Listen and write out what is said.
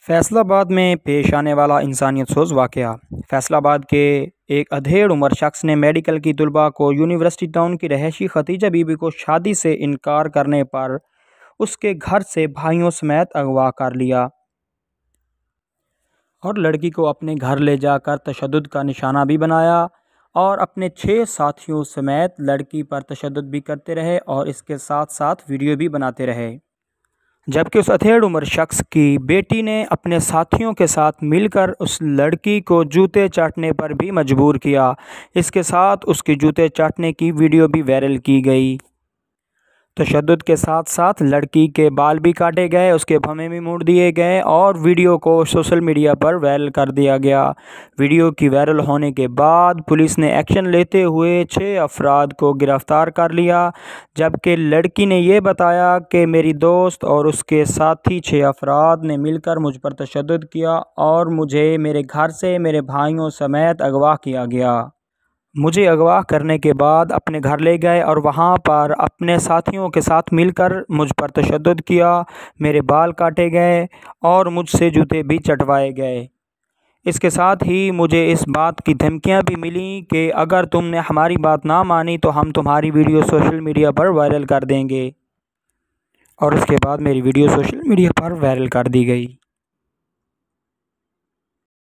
फैसलाबाद में पेश आने वाला इंसानियत सोज़ वाक़या। फैसलाबाद के एक अधेड़ उम्र शख्स ने मेडिकल की तलबा को यूनिवर्सिटी टाउन की रहायशी खतीजा बीबी को शादी से इनकार करने पर उसके घर से भाइयों समेत अगवा कर लिया और लड़की को अपने घर ले जाकर तशद्दुद का निशाना भी बनाया और अपने 6 साथियों समेत लड़की पर तशद्दुद भी करते रहे और इसके साथ साथ वीडियो भी बनाते रहे। जबकि उस अधेड़ उम्र शख्स की बेटी ने अपने साथियों के साथ मिलकर उस लड़की को जूते चाटने पर भी मजबूर किया। इसके साथ उसके जूते चाटने की वीडियो भी वायरल की गई। तशद्दुद के साथ साथ लड़की के बाल भी काटे गए, उसके भवें भी मोड़ दिए गए और वीडियो को सोशल मीडिया पर वायरल कर दिया गया। वीडियो की वायरल होने के बाद पुलिस ने एक्शन लेते हुए 6 अफराद को गिरफ़्तार कर लिया, जबकि लड़की ने यह बताया कि मेरी दोस्त और उसके साथी 6 अफराद ने मिलकर मुझ पर तशद्दुद किया और मुझे मेरे घर से मेरे भाइयों समेत अगवा किया गया। मुझे अगवा करने के बाद अपने घर ले गए और वहाँ पर अपने साथियों के साथ मिलकर मुझ पर तशद्दुद किया, मेरे बाल काटे गए और मुझसे जूते भी चटवाए गए। इसके साथ ही मुझे इस बात की धमकियाँ भी मिली कि अगर तुमने हमारी बात ना मानी तो हम तुम्हारी वीडियो सोशल मीडिया पर वायरल कर देंगे। और उसके बाद मेरी वीडियो सोशल मीडिया पर वायरल कर दी गई।